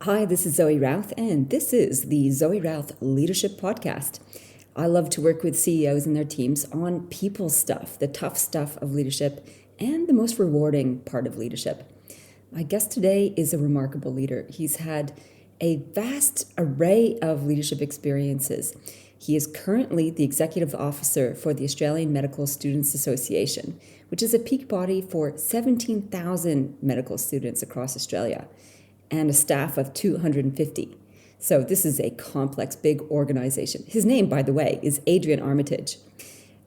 Hi, this is Zoe Routh, and this is the Zoe Routh Leadership Podcast. I love to work with CEOs and their teams on people stuff, the tough stuff of leadership, and the most rewarding part of leadership. My guest today is a remarkable leader. He's had a vast array of leadership experiences. He is currently the executive officer for the Australian Medical Students Association, which is a peak body for 17,000 medical students across Australia, and a staff of 250. So this is a complex, big organization. His name, by the way, is Adrian Armitage.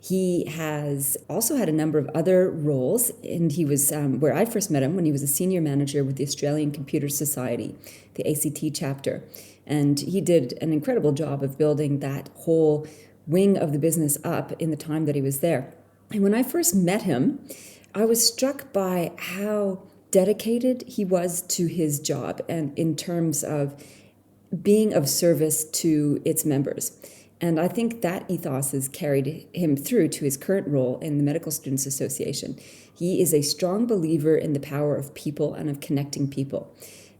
He has also had a number of other roles, and he was where I first met him when he was a senior manager with the Australian Computer Society, the ACT chapter. And he did an incredible job of building that whole wing of the business up in the time that he was there. And when I first met him, I was struck by how dedicated he was to his job and in terms of being of service to its members. And I think that ethos has carried him through to his current role in the Medical Students Association. He is a strong believer in the power of people and of connecting people.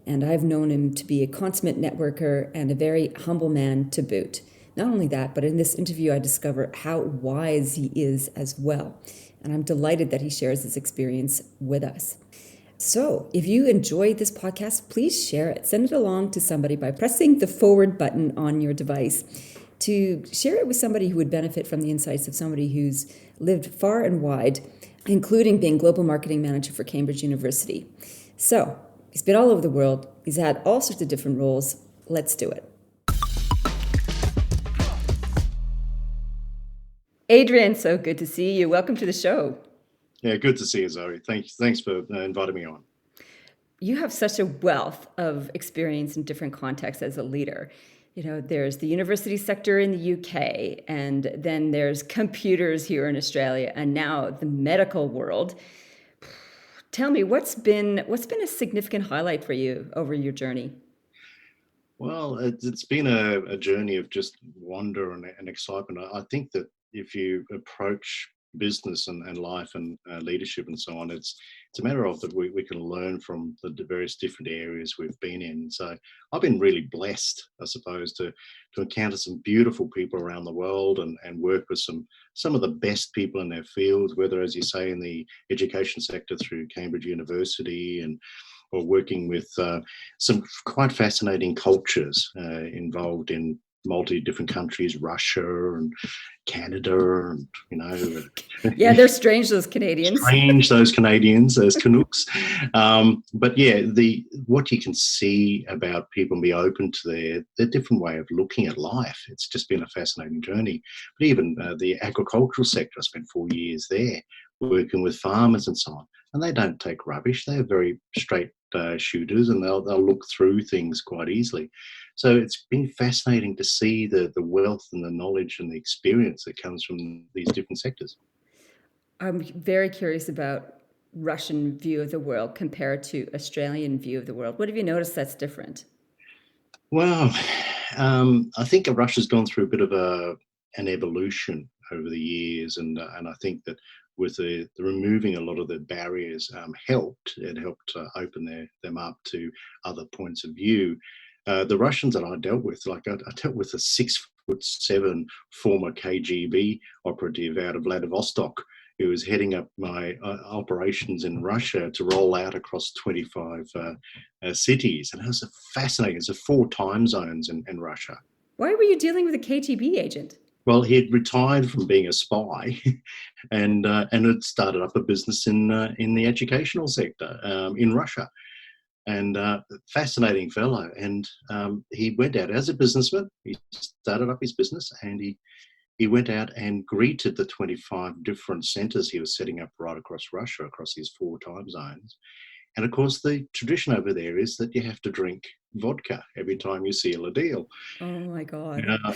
And I've known him to be a consummate networker and a very humble man to boot. Not only that, but in this interview, I discover how wise he is as well. And I'm delighted that he shares his experience with us. So, if you enjoyed this podcast, please share it. Send it along to somebody by pressing the forward button on your device to share it with somebody who would benefit from the insights of somebody who's lived far and wide, including being global marketing manager for Cambridge University. So, he's been all over the world. He's had all sorts of different roles. Let's do it. Adrian, so good to see you. Welcome to the show. Yeah, good to see you, Zoe. Thanks for inviting me on. You have such a wealth of experience in different contexts as a leader. You know, there's the university sector in the UK, and then there's computers here in Australia, and now the medical world. Tell me, what's been a significant highlight for you over your journey? Well, it's been a journey of just wonder and excitement. I think that if you approach business and life and leadership and so on, it's a matter of that we can learn from the various different areas we've been in. So I've been really blessed, I suppose, to encounter some beautiful people around the world and work with some of the best people in their fields, whether, as you say, in the education sector through Cambridge University and or working with some quite fascinating cultures involved in multi different countries, Russia and Canada, and Yeah, they're strange, those Canadians. strange those Canadians, those Canucks. But yeah, the what you can see about people and be open to their different way of looking at life. It's just been a fascinating journey. But even the agricultural sector, I spent 4 years there working with farmers and so on, and they don't take rubbish. They're very straight shooters, and they'll look through things quite easily. So it's been fascinating to see the wealth and the knowledge and the experience that comes from these different sectors. I'm very curious about Russian view of the world compared to Australian view of the world. What have you noticed that's different? Well, I think Russia's gone through a bit of an evolution over the years, and I think that with the removing a lot of the barriers helped. It helped open them up to other points of view. The Russians that I dealt with, like I dealt with a 6'7" former KGB operative out of Vladivostok, who was heading up my operations in Russia to roll out across 25 cities. And it was fascinating. It's 4 time zones in Russia. Why were you dealing with a KGB agent? Well, he had retired from being a spy, and had started up a business in the educational sector in Russia. And fascinating fellow. And he went out as a businessman. He started up his business, and he went out and greeted the 25 different centres he was setting up right across Russia, across these 4 time zones. And of course, the tradition over there is that you have to drink vodka every time you seal a deal. Oh my God. Now,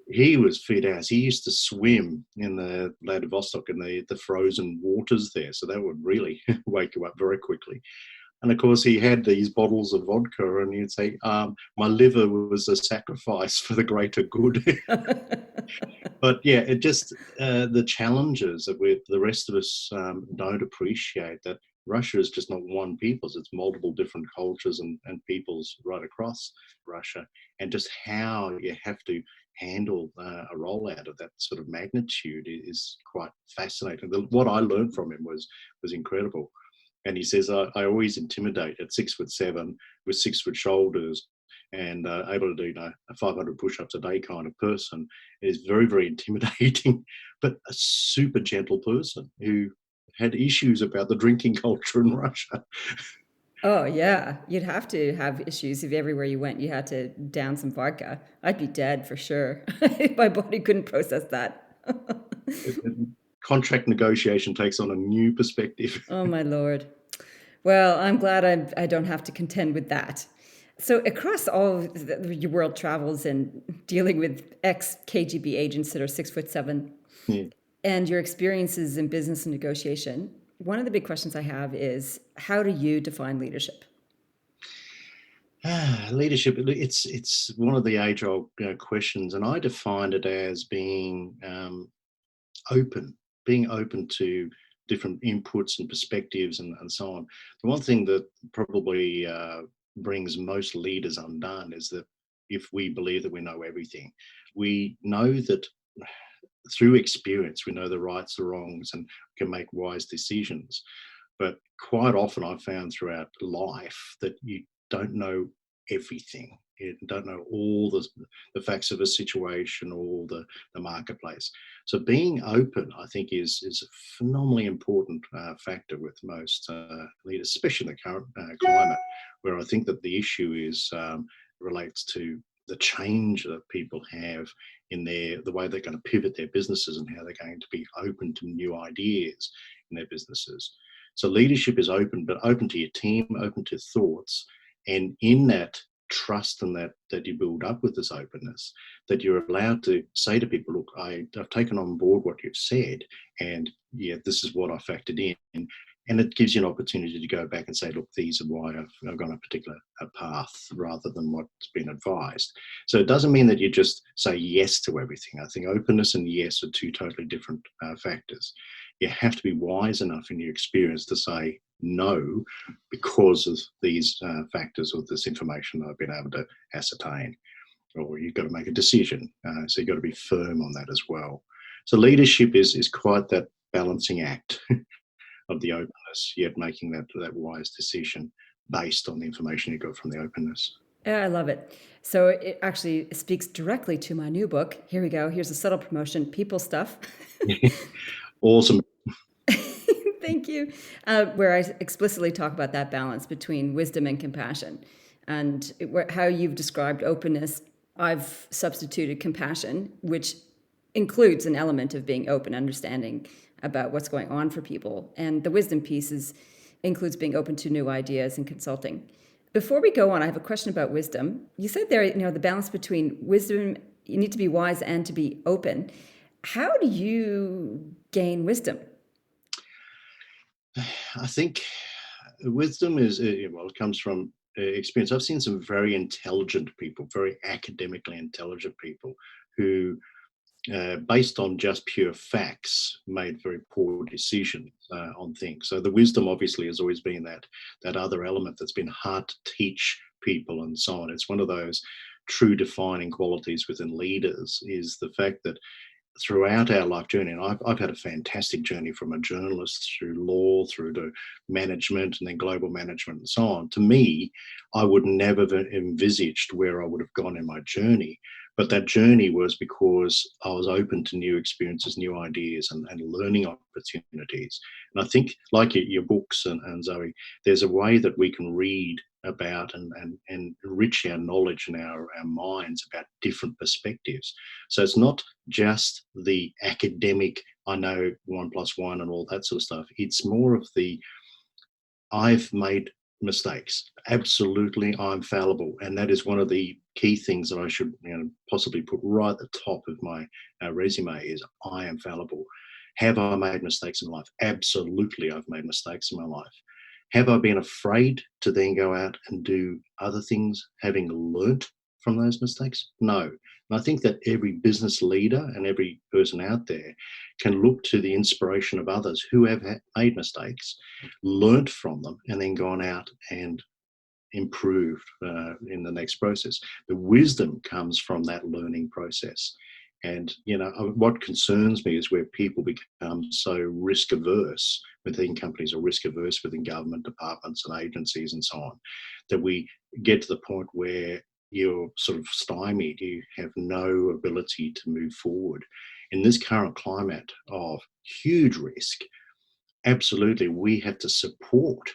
he was fit as he used to swim in the Vladivostok in the frozen waters there. So that would really wake you up very quickly. And of course, he had these bottles of vodka, and he'd say, "My liver was a sacrifice for the greater good." But yeah, it just the challenges that the rest of us don't appreciate, that Russia is just not one peoples, it's multiple different cultures and peoples right across Russia, and just how you have to handle a rollout of that sort of magnitude is quite fascinating. What I learned from him was incredible. And he says, I always intimidate at 6'7" with 6 foot shoulders and able to do 500 push-ups a day kind of person is very, very intimidating, but a super gentle person who had issues about the drinking culture in Russia. Oh, yeah. You'd have to have issues if everywhere you went you had to down some vodka. I'd be dead for sure. My body couldn't process that. Contract negotiation takes on a new perspective. Oh, my Lord. Well, I'm glad I don't have to contend with that. So, across all of your world travels and dealing with ex-KGB agents that are 6'7", Yeah. and your experiences in business and negotiation, one of the big questions I have is, how do you define leadership? Leadership, it's one of the age-old questions, and I define it as open, being open to different inputs and perspectives and so on. The one thing that probably brings most leaders undone is that if we believe that we know everything, we know that through experience, we know the rights, the wrongs, and can make wise decisions. But quite often I've found throughout life that you don't know everything. You don't know all the facts of a situation or the marketplace. So being open, I think, is a phenomenally important factor with most leaders, especially in the current climate, where I think that the issue is relates to the change that people have in the way they're going to pivot their businesses and how they're going to be open to new ideas in their businesses. So leadership is open, but open to your team, open to thoughts, and in that trust and that you build up with this openness, that you're allowed to say to people, look, I've taken on board what you've said, and yeah, this is what I factored in. And it gives you an opportunity to go back and say, look, these are why I've gone a particular path rather than what's been advised. So it doesn't mean that you just say yes to everything. I think openness and yes are two totally different factors. You have to be wise enough in your experience to say no because of these factors or this information that I've been able to ascertain. Or you've got to make a decision. So you've got to be firm on that as well. So leadership is quite that balancing act of the openness, yet making that wise decision based on the information you got from the openness. Yeah, I love it. So it actually speaks directly to my new book. Here we go. Here's a subtle promotion, People Stuff. Awesome. Thank you. Where I explicitly talk about that balance between wisdom and compassion. And how you've described openness, I've substituted compassion, which includes an element of being open, understanding about what's going on for people. And the wisdom piece includes being open to new ideas and consulting. Before we go on, I have a question about wisdom. You said there, the balance between wisdom, you need to be wise and to be open. How do you gain wisdom? I think wisdom it comes from experience. I've seen some very intelligent people, very academically intelligent people who based on just pure facts, made very poor decisions on things. So the wisdom obviously has always been that other element that's been hard to teach people and so on. It's one of those true defining qualities within leaders is the fact that throughout our life journey, and I've had a fantastic journey from a journalist through law, through to management and then global management and so on. To me, I would never have envisaged where I would have gone in my journey. But that journey was because I was open to new experiences, new ideas, and learning opportunities. And I think, like your books and Zoe, there's a way that we can read about and enrich our knowledge and our minds about different perspectives. So it's not just the academic, I know 1+1 and all that sort of stuff. It's more of the, I've made mistakes. Absolutely, I'm fallible. And that is one of the key things that I should possibly put right at the top of my resume is I am fallible. Have I made mistakes in life? Absolutely, I've made mistakes in my life. Have I been afraid to then go out and do other things, having learnt from those mistakes? No. And I think that every business leader and every person out there can look to the inspiration of others who have made mistakes, learnt from them, and then gone out and improved in the next process. The wisdom comes from that learning process. And, what concerns me is where people become so risk averse within companies or risk averse within government departments and agencies and so on, that we get to the point where you're sort of stymied, you have no ability to move forward. In this current climate of huge risk, absolutely, we have to support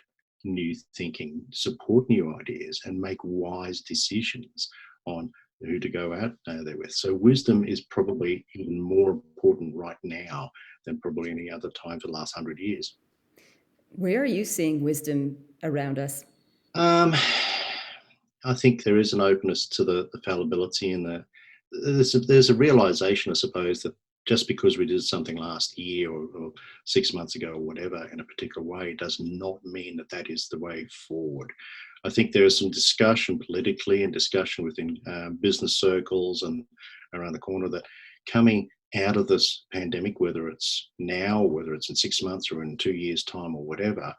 new thinking, support new ideas, and make wise decisions on who to go out there with. So wisdom is probably even more important right now than probably any other time for the last 100 years. Where are you seeing wisdom around us? I think there is an openness to the fallibility and there's a realization, I suppose, that just because we did something last year or 6 months ago or whatever in a particular way does not mean that that is the way forward. I think there is some discussion politically and discussion within business circles and around the corner that coming out of this pandemic, whether it's now, whether it's in 6 months or in 2 years' time or whatever,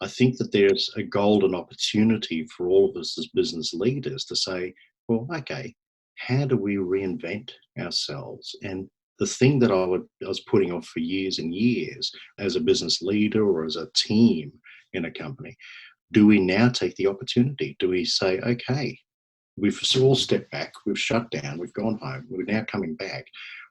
I think that there's a golden opportunity for all of us as business leaders to say, well, okay, how do we reinvent ourselves? And the thing that I was putting off for years and years as a business leader or as a team in a company, do we now take the opportunity? Do we say, okay, we've all stepped back, we've shut down, we've gone home, we're now coming back.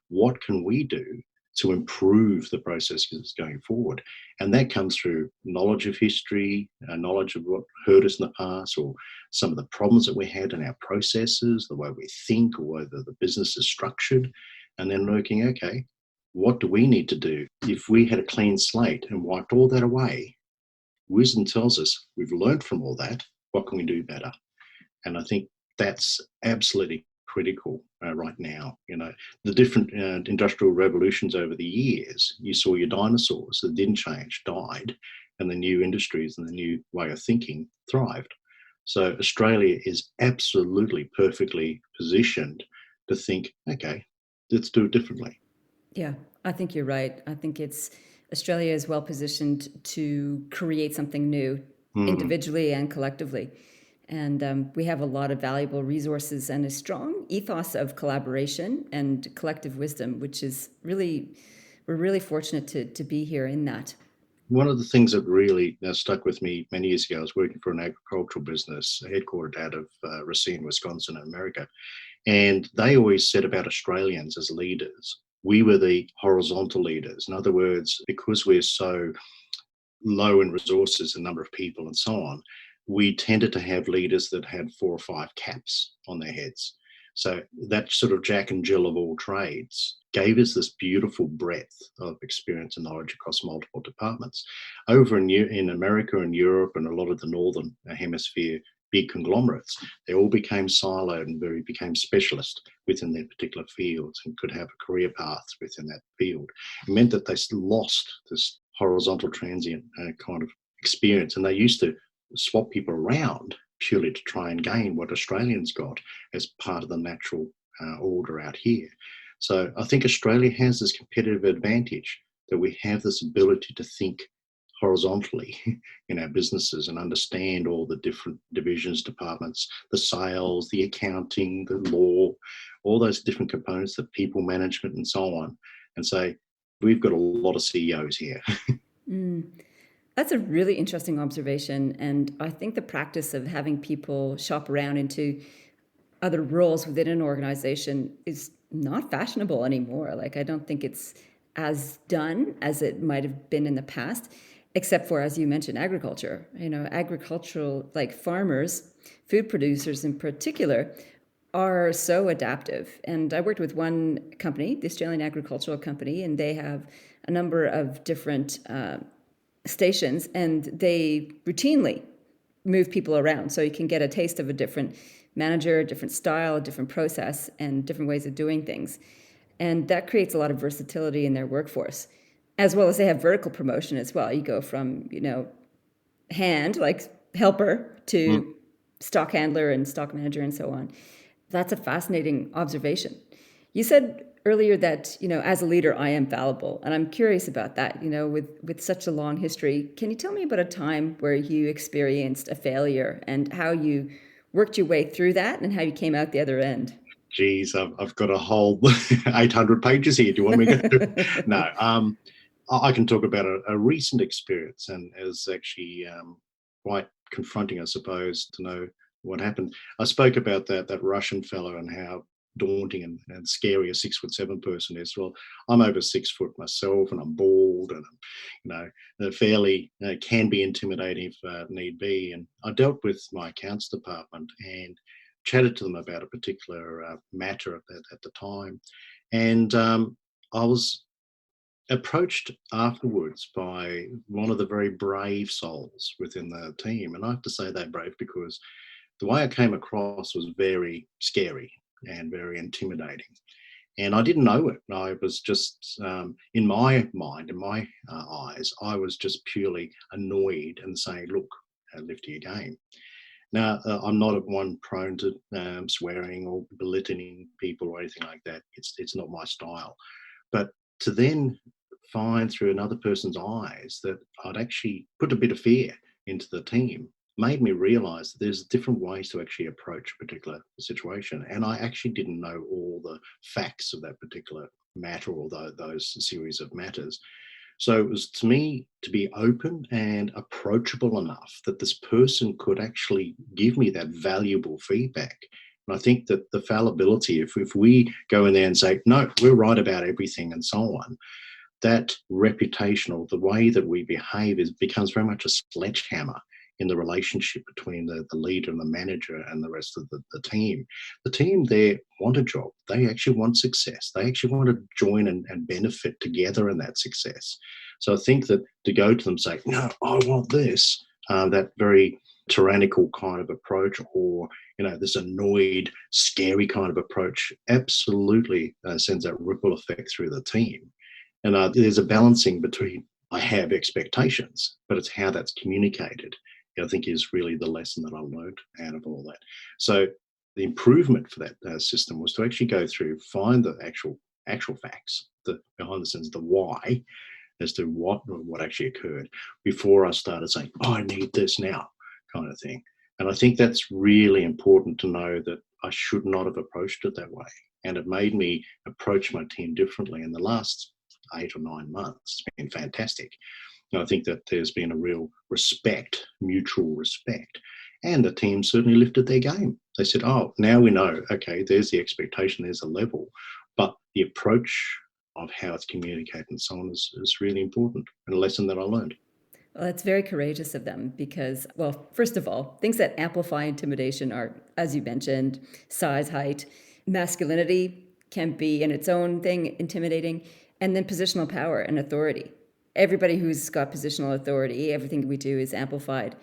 What can we do to improve the processes going forward? And that comes through knowledge of history, knowledge of what hurt us in the past, or some of the problems that we had in our processes, the way we think, or whether the business is structured, and then looking, okay, what do we need to do? If we had a clean slate and wiped all that away, wisdom tells us we've learned from all that, what can we do better? And I think that's absolutely critical right now. The different industrial revolutions over the years, you saw your dinosaurs that didn't change, died, and the new industries and the new way of thinking thrived. So Australia is absolutely perfectly positioned to think, okay, let's do it differently. Yeah, I think you're right. I think Australia is well positioned to create something new individually and collectively. And we have a lot of valuable resources and a strong ethos of collaboration and collective wisdom, which is we're really fortunate to be here in that. One of the things that really stuck with me many years ago, I was working for an agricultural business headquartered out of Racine, Wisconsin, in America. And they always said about Australians as leaders, we were the horizontal leaders. In other words, because we're so low in resources and number of people and so on, we tended to have leaders that had 4 or 5 caps on their heads. So that sort of Jack and Jill of all trades gave us this beautiful breadth of experience and knowledge across multiple departments. Over in America and Europe and a lot of the Northern Hemisphere, big conglomerates, they all became siloed and became specialist within their particular fields and could have a career path within that field. It meant that they lost this horizontal transient kind of experience, and they used to swap people around purely to try and gain what Australians got as part of the natural order out here. So I think Australia has this competitive advantage that we have this ability to think horizontally in our businesses and understand all the different divisions, departments, the sales, the accounting, the law, all those different components, the people management and so on, and say, we've got a lot of CEOs here. That's a really interesting observation. And I think the practice of having people shop around into other roles within an organization is not fashionable anymore. Like, I don't think it's as done as it might have been in the past, except for, as you mentioned, agriculture. Agricultural, like farmers, food producers in particular, are so adaptive. And I worked with one company, the Australian Agricultural Company, and they have a number of different stations, and they routinely move people around so you can get a taste of a different manager, a different style, a different process, and different ways of doing things. And that creates a lot of versatility in their workforce, as well as they have vertical promotion as well. You go from, hand, like helper, to stock handler and stock manager and so on. That's a fascinating observation. You said earlier that, as a leader, I am fallible. And I'm curious about that, with such a long history. Can you tell me about a time where you experienced a failure and how you worked your way through that and how you came out the other end? Geez, I've got a whole 800 pages here. Do you want me to go through? No, I can talk about a recent experience, and it was actually quite confronting, I suppose, to know what happened. I spoke about that Russian fellow and how daunting and scary a 6'7" person is. Well, I'm over 6 foot myself, and I'm bald, and fairly can be intimidating if need be. And I dealt with my accounts department and chatted to them about a particular matter at the time, and I was approached afterwards by one of the very brave souls within the team. And I have to say they're brave because the way I came across was very scary and very intimidating. And I didn't know it. I was just, in my mind, in my eyes, I was just purely annoyed and saying, look, live to your game. Now, I'm not one prone to swearing or belittling people or anything like that. It's not my style. But to then find through another person's eyes that I'd actually put a bit of fear into the team made me realize that there's different ways to actually approach a particular situation. And I actually didn't know all the facts of that particular matter or those series of matters. So it was to me to be open and approachable enough that this person could actually give me that valuable feedback. And I think that the fallibility, if we go in there and say, no, we're right about everything and so on, that reputation or the way that we behave becomes very much a sledgehammer in the relationship between the leader and the manager and the rest of the team. The team there want a job. They actually want success. They actually want to join and benefit together in that success. So I think that to go to them and say, no, I want this, that very tyrannical kind of approach, or this annoyed, scary kind of approach, absolutely sends that ripple effect through the team. And there's a balancing between I have expectations, but it's how that's communicated, I think, is really the lesson that I learned out of all that. So the improvement for that system was to actually go through, find the actual facts, the behind the scenes, the why as to what actually occurred before I started saying, oh, I need this now, kind of thing. And I think that's really important to know that I should not have approached it that way. And it made me approach my team differently in the last 8 or 9 months. It's been fantastic. And I think that there's been a real respect, mutual respect. And the team certainly lifted their game. They said, oh, now we know, okay, there's the expectation, there's a level. But the approach of how it's communicated and so on is really important, and a lesson that I learned. Well, it's very courageous of them because, well, first of all, things that amplify intimidation are, as you mentioned, size, height, masculinity can be in its own thing intimidating, and then positional power and authority. Everybody who's got positional authority, everything we do is amplified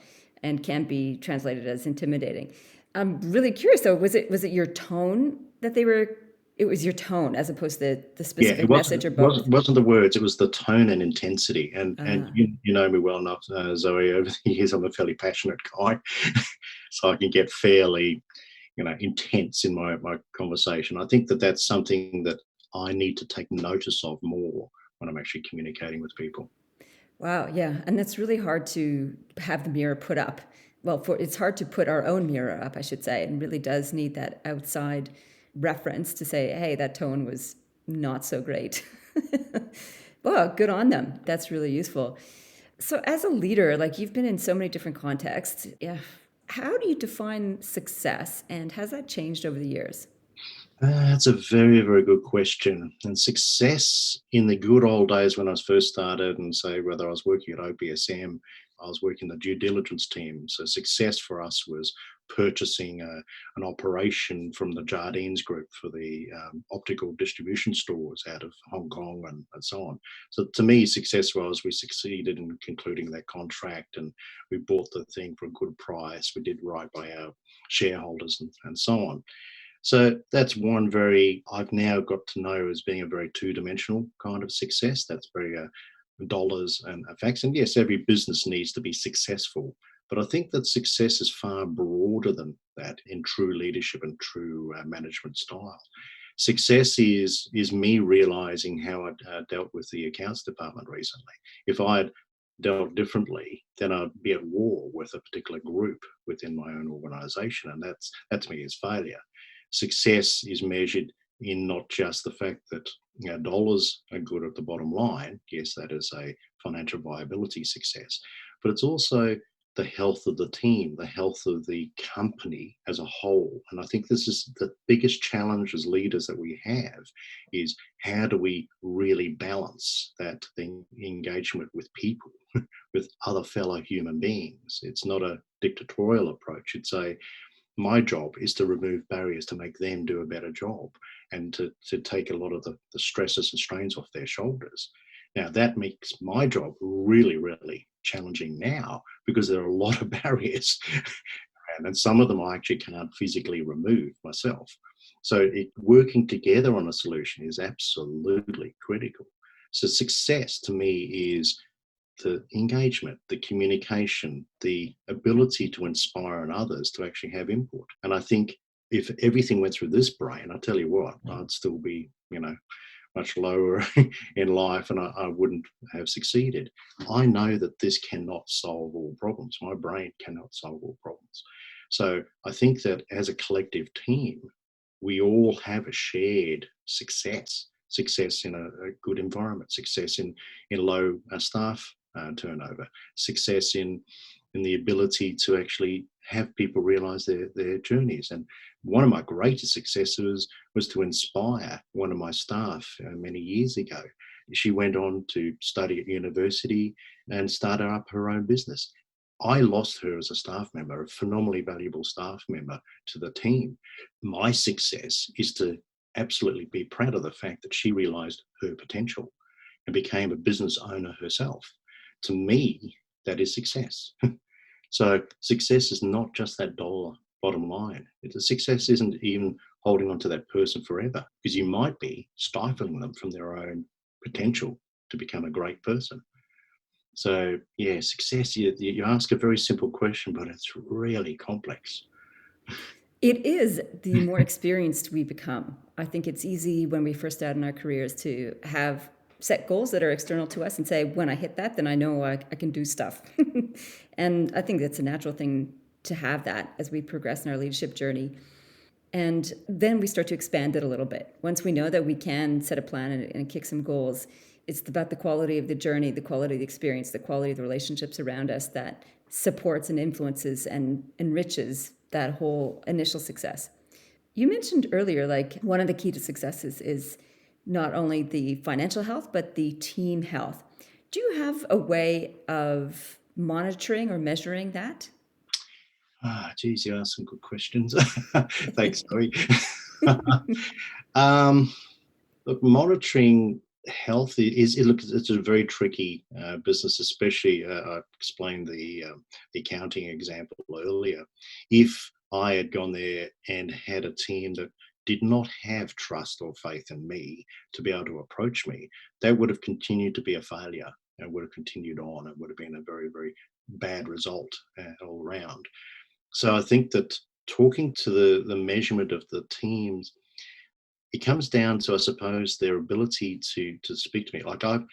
and can be translated as intimidating. I'm really curious though, was it your tone that they were? It was your tone as opposed to the Yeah, specific message, or both? wasn't the words, it was the tone and intensity. And Ah. you know me well enough, Zoe, over the years I'm a fairly passionate guy. So I can get fairly, intense in my conversation. I think that that's something that I need to take notice of more when I'm actually communicating with people. Wow, yeah, and that's really hard to have the mirror put up. Well, it's hard to put our own mirror up, I should say, and really does need that outside reference to say, "Hey, that tone was not so great." Well, good on them. That's really useful. So, as a leader, like you've been in so many different contexts, yeah, how do you define success, and has that changed over the years? That's a very, very good question. And success in the good old days when I was first started, and say whether I was working at OPSM, I was working the due diligence team. So success for us was purchasing an operation from the Jardines Group for the optical distribution stores out of Hong Kong and so on. So to me, success was we succeeded in concluding that contract, and we bought the thing for a good price. We did right by our shareholders and so on. So that's one I've now got to know as being a very two-dimensional kind of success. That's very dollars and facts. And yes, every business needs to be successful, But I think that success is far broader than that in true leadership and true management style. Success is me realizing how I dealt with the accounts department recently. If I had dealt differently, then I'd be at war with a particular group within my own organization, and that's me as failure. Success is measured in not just the fact that dollars are good at the bottom line. Yes, that is a financial viability success, but it's also the health of the team, the health of the company as a whole. And I think this is the biggest challenge as leaders that we have, is how do we really balance that engagement with people, with other fellow human beings. It's not a dictatorial approach. It's my job is to remove barriers to make them do a better job, and to take a lot of the stresses and strains off their shoulders. Now, that makes my job really, really challenging now, because there are a lot of barriers, and some of them I actually can't physically remove myself. So working together on a solution is absolutely critical. So success to me is the engagement, the communication, the ability to inspire on others to actually have input. And I think if everything went through this brain, I tell you what, I'd still be, much lower in life, and I wouldn't have succeeded. I know that this cannot solve all problems. My brain cannot solve all problems. So I think that as a collective team, we all have a shared success in a good environment, success in low staff turnover, success in the ability to actually have people realize their journeys. And one of my greatest successes was to inspire one of my staff many years ago. She went on to study at university and started up her own business. I lost her as a staff member, a phenomenally valuable staff member to the team. My success is to absolutely be proud of the fact that she realized her potential and became a business owner herself. To me, that is success. So success is not just that dollar bottom line. Success isn't even holding on to that person forever, because you might be stifling them from their own potential to become a great person. So yeah, success, you ask a very simple question, but it's really complex. It is. The more experienced we become, I think it's easy when we first start in our careers to have set goals that are external to us and say, when I hit that, then I know I can do stuff. And I think that's a natural thing to have that as we progress in our leadership journey. And then we start to expand it a little bit. Once we know that we can set a plan and kick some goals, it's about the quality of the journey, the quality of the experience, the quality of the relationships around us that supports and influences and enriches that whole initial success. You mentioned earlier, like one of the key to successes is not only the financial health, but the team health. Do you have a way of monitoring or measuring that? Geez, you asked some good questions. Thanks, Zoe. um, Look, monitoring health it's a very tricky business, especially I explained the accounting example earlier. If I had gone there and had a team that did not have trust or faith in me to be able to approach me, that would have continued to be a failure and would have continued on. It would have been a very, very bad result all around. So I think that talking to the measurement of the teams, it comes down to, I suppose, their ability to speak to me. Like I've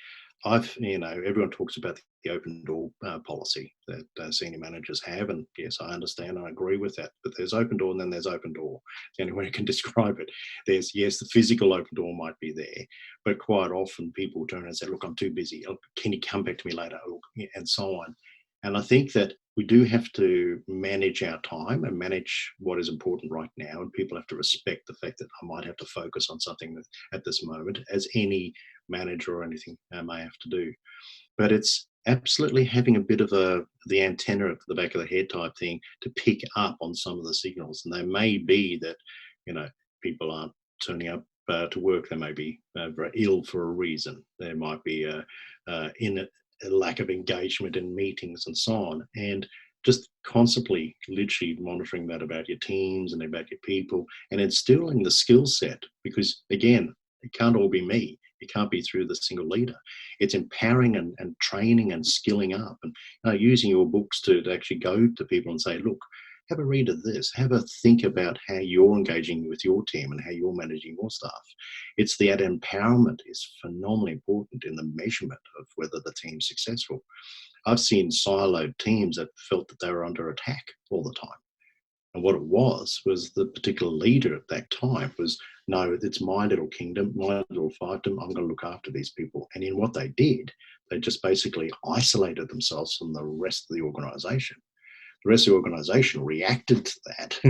everyone talks about the open door policy that senior managers have, and yes, I understand and I agree with that. But there's open door, and then there's open door. The only way I can describe it. There's, yes, the physical open door might be there, but quite often people turn and say, "Look, I'm too busy. Can you come back to me later?" And so on. And I think that we do have to manage our time and manage what is important right now. And people have to respect the fact that I might have to focus on something at this moment, as any manager or anything may have to do. But it's absolutely having a bit of the antenna at the back of the head type thing to pick up on some of the signals. And they may be that, people aren't turning up to work. They may be very ill for a reason. There might be a lack of engagement in meetings and so on. And just constantly, literally monitoring that about your teams and about your people and instilling the skill set, because again, it can't all be me. It can't be through the single leader. It's empowering and training and skilling up, and using your books to actually go to people and say, look, have a read of this, have a think about how you're engaging with your team and how you're managing your staff. It's that empowerment is phenomenally important in the measurement of whether the team's successful. I've seen siloed teams that felt that they were under attack all the time. And what it was the particular leader at that time was, no, it's my little kingdom, my little fiefdom. I'm going to look after these people. And in what they did, they just basically isolated themselves from the rest of the organization. The rest of the organization reacted to that.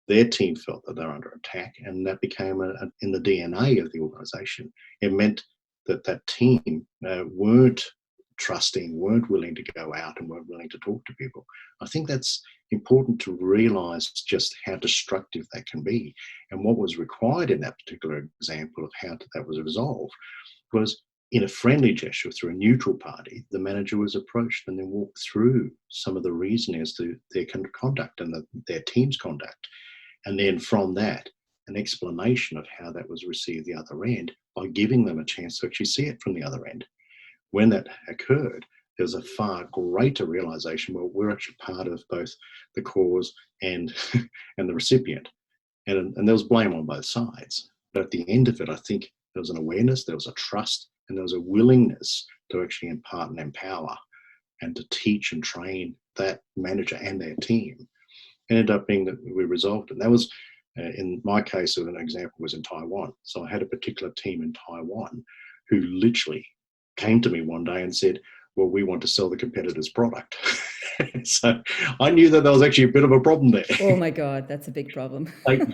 Their team felt that they're under attack, and that became in the DNA of the organization. It meant that that team weren't trusting, weren't willing to go out and weren't willing to talk to people. I think that's important to realize just how destructive that can be. And what was required in that particular example of how that was resolved was, in a friendly gesture through a neutral party, the manager was approached and then walked through some of the reasoning as to their conduct and their team's conduct. And then from that, an explanation of how that was received the other end by giving them a chance to actually see it from the other end. When that occurred, there's a far greater realization, well, we're actually part of both the cause and and the recipient. And there was blame on both sides. But at the end of it, I think there was an awareness, there was a trust, and there was a willingness to actually impart and empower and to teach and train that manager and their team. It ended up being that we resolved it. And that was, in my case, an example was in Taiwan. So I had a particular team in Taiwan who literally came to me one day and said, well, we want to sell the competitor's product. So I knew that there was actually a bit of a problem there. Oh my God, that's a big problem.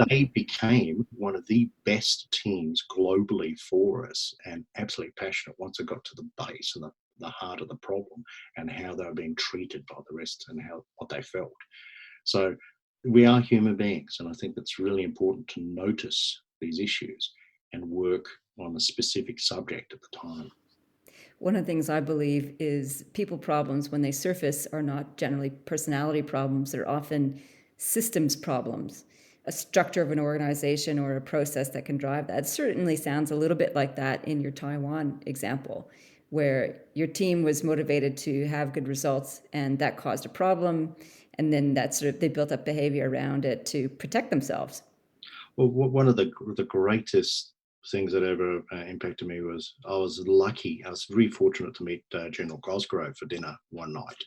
They became one of the best teams globally for us, and absolutely passionate once it got to the base and the heart of the problem and how they were being treated by the rest and what they felt. So we are human beings, and I think it's really important to notice these issues and work on a specific subject at the time. One of the things I believe is people problems, when they surface, are not generally personality problems. They're often systems problems, a structure of an organization or a process that can drive that. It certainly sounds a little bit like that in your Taiwan example, where your team was motivated to have good results and that caused a problem. And then they built up behavior around it to protect themselves. Well, one of the greatest things that ever impacted me was I was very fortunate to meet General Cosgrove for dinner one night.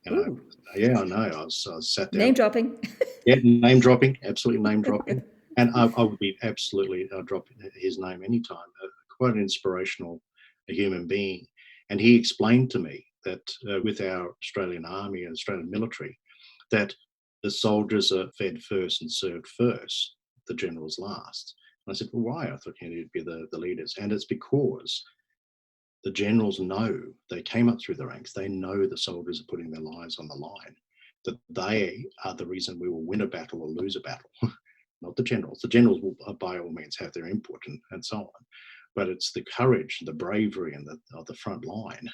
And I know, I was sat there. Name dropping. Yeah, name dropping, absolutely name dropping. And I would be absolutely drop his name anytime. Quite an inspirational human being. And he explained to me that with our Australian Army and Australian military, that the soldiers are fed first and served first, the generals last. And I said, well, why? I thought you'd be the leaders. And it's because the generals know, they came up through the ranks, they know the soldiers are putting their lives on the line, that they are the reason we will win a battle or lose a battle, not the generals. The generals will by all means have their input and so on. But it's the courage, the bravery and of the front line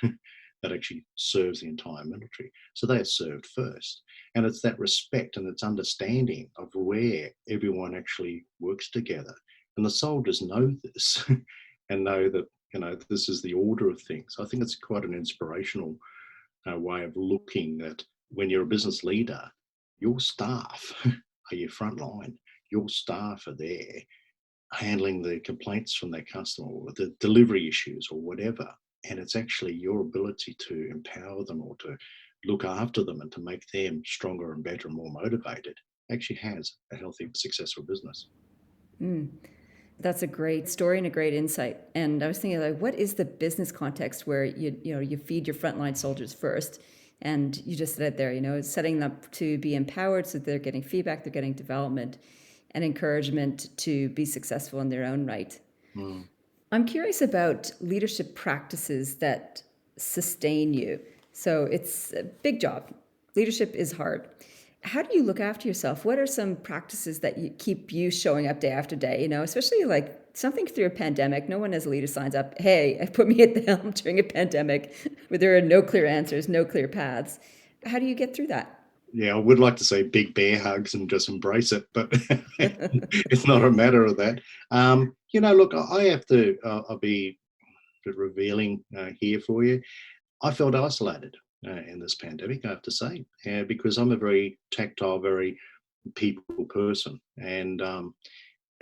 that actually serves the entire military. So they are served first. And it's that respect and it's understanding of where everyone actually works together. And the soldiers know this and know that, this is the order of things. I think it's quite an inspirational way of looking at when you're a business leader, your staff are your front line. Your staff are there handling the complaints from their customer or the delivery issues or whatever. And it's actually your ability to empower them or to look after them and to make them stronger and better and more motivated actually has a healthy, successful business. That's a great story and a great insight. And I was thinking, like, what is the business context where you feed your frontline soldiers first, and you just said it there, setting them up to be empowered so they're getting feedback, they're getting development and encouragement to be successful in their own right. I'm curious about leadership practices that sustain you. So it's a big job. Leadership is hard. How do you look after yourself? What are some practices that keep you showing up day after day? Especially like something through a pandemic. No one as a leader signs up, hey, put me at the helm during a pandemic where there are no clear answers, no clear paths. How do you get through that? Yeah, I would like to say big bear hugs and just embrace it, but it's not a matter of that. Look, I have to, I'll be revealing here for you. I felt isolated in this pandemic, I have to say, because I'm a very tactile, very people person. And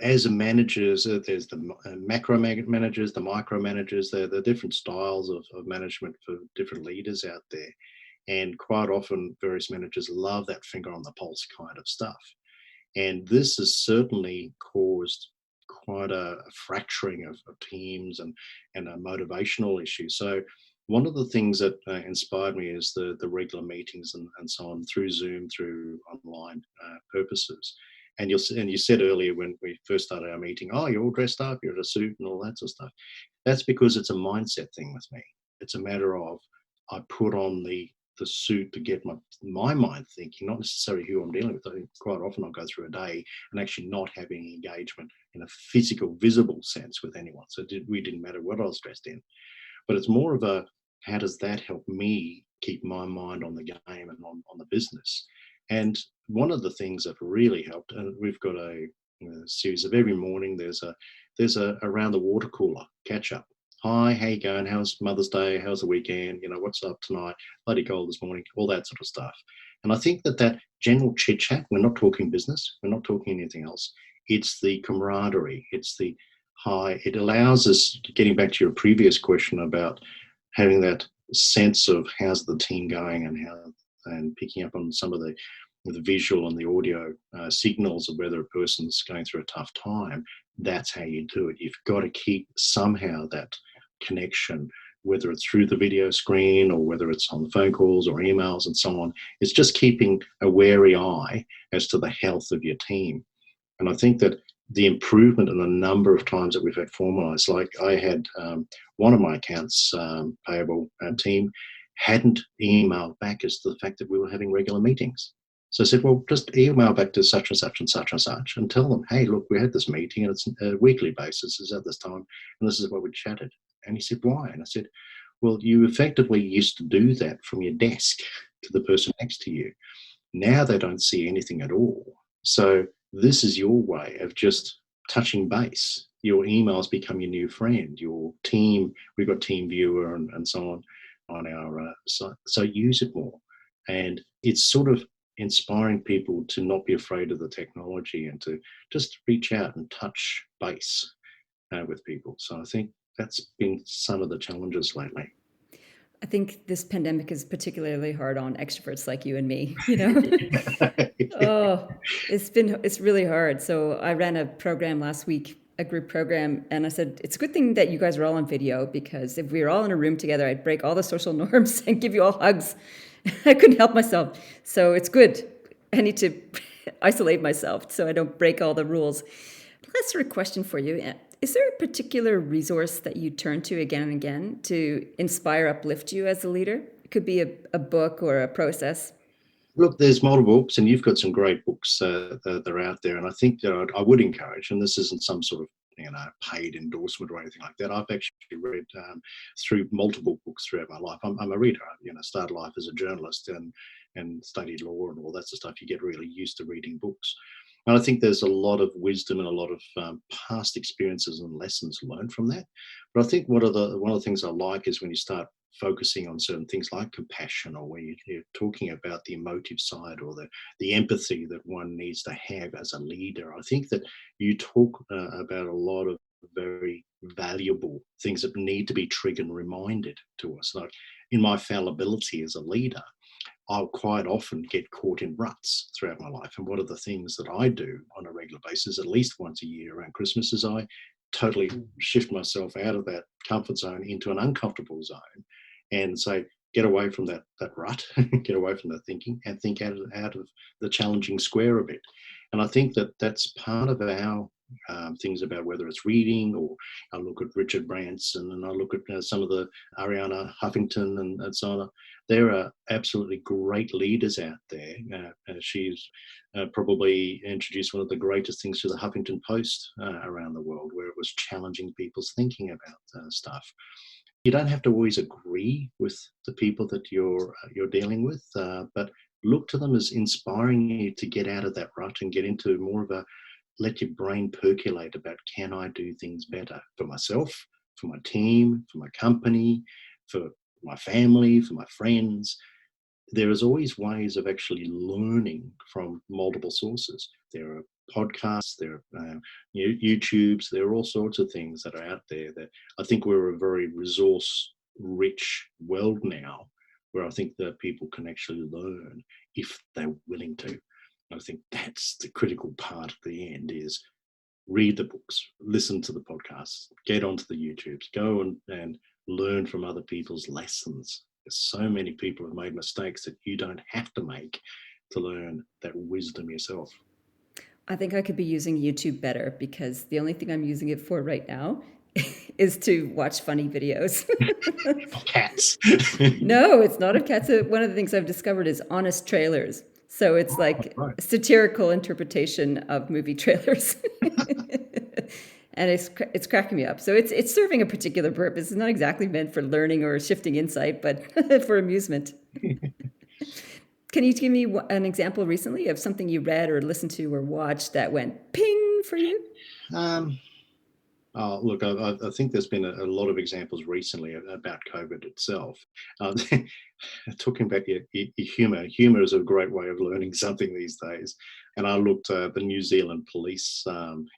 as a managers, there's the macro managers, the micro managers, the different styles of management for different leaders out there. And quite often, various managers love that finger on the pulse kind of stuff. And this has certainly caused quite a fracturing of teams and a motivational issue. So one of the things that inspired me is the regular meetings and so on through Zoom, through online purposes. And you said earlier when we first started our meeting, oh, you're all dressed up, you're in a suit and all that sort of stuff. That's because it's a mindset thing with me. It's a matter of I put on the suit to get my mind thinking, not necessarily who I'm dealing with. I think quite often I'll go through a day and actually not have any engagement in a physical, visible sense with anyone. So we didn't matter what I was dressed in. But it's more of a how does that help me keep my mind on the game and on the business? And one of the things that really helped, and we've got a series of every morning, there's a around the water cooler catch up. Hi, how you going? How's Mother's Day? How's the weekend? What's up tonight? Bloody cold this morning, all that sort of stuff. And I think that general chit chat, we're not talking business, we're not talking anything else. It's the camaraderie, it's the hi, it allows us, getting back to your previous question about having that sense of how's the team going and picking up on some of the visual and the audio signals of whether a person's going through a tough time. That's how you do it. You've got to keep somehow that connection, whether it's through the video screen or whether it's on phone calls or emails and so on. It's just keeping a wary eye as to the health of your team. And I think that the improvement in the number of times that we've had formalized, like I had one of my accounts payable team hadn't emailed back as to the fact that we were having regular meetings. So I said, well, just email back to such and such and such and such and tell them, hey, look, we had this meeting and it's a weekly basis, it's at this time, and this is what we chatted. And he said, why? And I said, well, you effectively used to do that from your desk to the person next to you. Now they don't see anything at all. So this is your way of just touching base. Your emails become your new friend. Your team, we've got Team Viewer and so on our site. So use it more. And it's sort of inspiring people to not be afraid of the technology and to just reach out and touch base with people. So I think that's been some of the challenges lately. I think this pandemic is particularly hard on extroverts like you and me. Oh, it's really hard. So I ran a program last week, a group program, and I said, it's a good thing that you guys are all on video because if we were all in a room together, I'd break all the social norms and give you all hugs. I couldn't help myself. So it's good. I need to isolate myself so I don't break all the rules. That's sort of question for you. Is there a particular resource that you turn to again and again to inspire, uplift you as a leader? It could be a book or a process. Look, there's multiple books, and you've got some great books that are out there. And I think that I would encourage, and this isn't some sort of paid endorsement or anything like that. I've actually read through multiple books throughout my life. I'm a reader. Started life as a journalist and studied law and all that sort of stuff. You get really used to reading books. And I think there's a lot of wisdom and a lot of past experiences and lessons learned from that. But I think one of the things I like is when you start focusing on certain things like compassion, or when you're talking about the emotive side or the empathy that one needs to have as a leader. I think that you talk about a lot of very valuable things that need to be triggered and reminded to us. Like in my fallibility as a leader, I'll quite often get caught in ruts throughout my life. And one of the things that I do on a regular basis, at least once a year around Christmas, is I totally shift myself out of that comfort zone into an uncomfortable zone and say, get away from that rut, get away from that thinking and think out of the challenging square a bit. And I think that that's part of our things about whether it's reading, or I look at Richard Branson and I look at some of the Ariana Huffington and so on. There are absolutely great leaders out there. She's probably introduced one of the greatest things to the Huffington Post around the world, where it was challenging people's thinking about stuff. You don't have to always agree with the people that you're dealing with, but look to them as inspiring you to get out of that rut and get into more of a let your brain percolate about, can I do things better for myself, for my team, for my company, for my family, for my friends. There is always ways of actually learning from multiple sources. There are podcasts, there are YouTubes, there are all sorts of things that are out there that I think we're a very resource rich world now, where I think that people can actually learn if they're willing to. I think that's the critical part at the end is read the books, listen to the podcasts, get onto the YouTubes, go and learn from other people's lessons. So many people have made mistakes that you don't have to make to learn that wisdom yourself. I think I could be using YouTube better because the only thing I'm using it for right now is to watch funny videos. Cats. No, it's not of cats. One of the things I've discovered is honest trailers. So it's like right. a satirical interpretation of movie trailers. And it's cracking me up. So it's serving a particular purpose. It's not exactly meant for learning or shifting insight, but for amusement. Can you give me an example recently of something you read or listened to or watched that went ping for you? Look, I think there's been a lot of examples recently about COVID itself. Talking about your humour. Humour is a great way of learning something these days. And I looked at the New Zealand police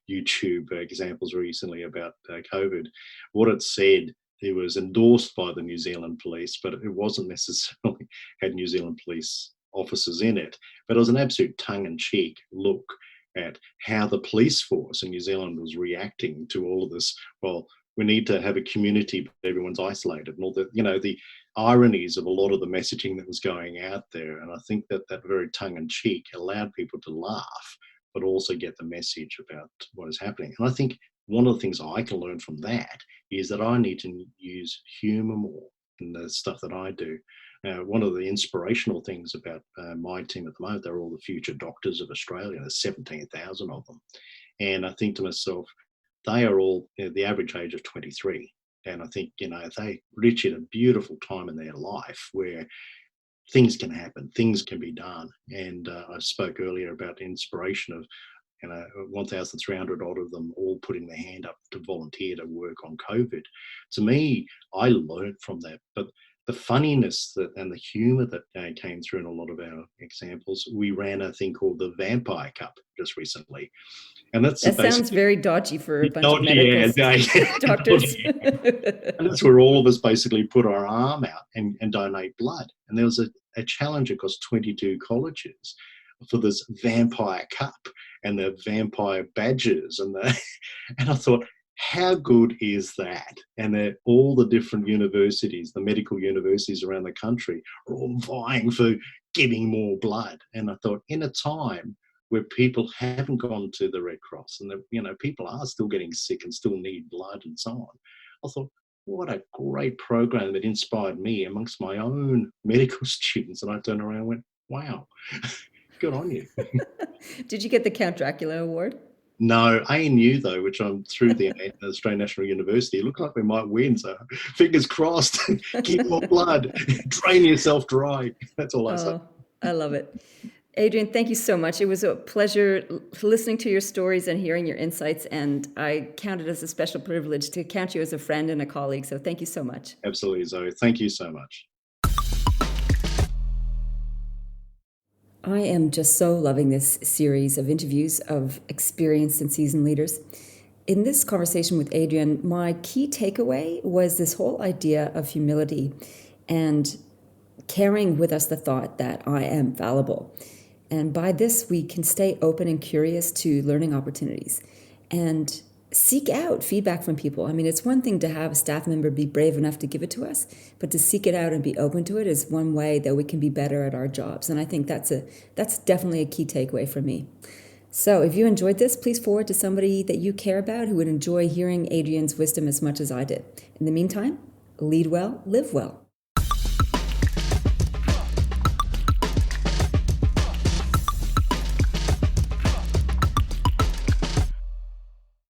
YouTube examples recently about COVID. What it said, it was endorsed by the New Zealand police, but it wasn't necessarily had New Zealand police officers in it. But it was an absolute tongue-in-cheek look at how the police force in New Zealand was reacting to all of this. Well, we need to have a community, but everyone's isolated, and all the, the ironies of a lot of the messaging that was going out there. And I think that very tongue-in-cheek allowed people to laugh, but also get the message about what is happening. And I think one of the things I can learn from that is that I need to use humour more in the stuff that I do. One of the inspirational things about my team at the moment, they're all the future doctors of Australia. There's 17,000 of them. And I think to myself, they are all the average age of 23. And I think, they reach at a beautiful time in their life where things can happen, things can be done. And I spoke earlier about the inspiration of 1,300 odd of them all putting their hand up to volunteer to work on COVID. To me, I learned from that. But the funniness and the humour that came through in a lot of our examples, we ran a thing called the Vampire Cup just recently. And that sounds very dodgy for a bunch of medical doctors. And that's where all of us basically put our arm out and donate blood. And there was a challenge across 22 colleges for this Vampire Cup and the vampire badges. And I thought, how good is that? And all the different universities, the medical universities around the country, are all vying for giving more blood. And I thought, in a time where people haven't gone to the Red Cross and people are still getting sick and still need blood and so on, I thought, what a great program that inspired me amongst my own medical students. And I turned around and went, wow, good on you. Did you get the Count Dracula Award? No, ANU though, which I'm through the Australian National University, it looked like we might win. So fingers crossed, keep more blood, drain yourself dry. That's all I say. I love it. Adrian, thank you so much. It was a pleasure listening to your stories and hearing your insights. And I count it as a special privilege to count you as a friend and a colleague. So thank you so much. Absolutely, Zoe. Thank you so much. I am just so loving this series of interviews of experienced and seasoned leaders. In this conversation with Adrian, my key takeaway was this whole idea of humility and carrying with us the thought that I am fallible. And by this, we can stay open and curious to learning opportunities and seek out feedback from people. I mean, it's one thing to have a staff member be brave enough to give it to us, but to seek it out and be open to it is one way that we can be better at our jobs. And I think that's definitely a key takeaway for me. So if you enjoyed this, please forward to somebody that you care about who would enjoy hearing Adrian's wisdom as much as I did. In the meantime, lead well, live well.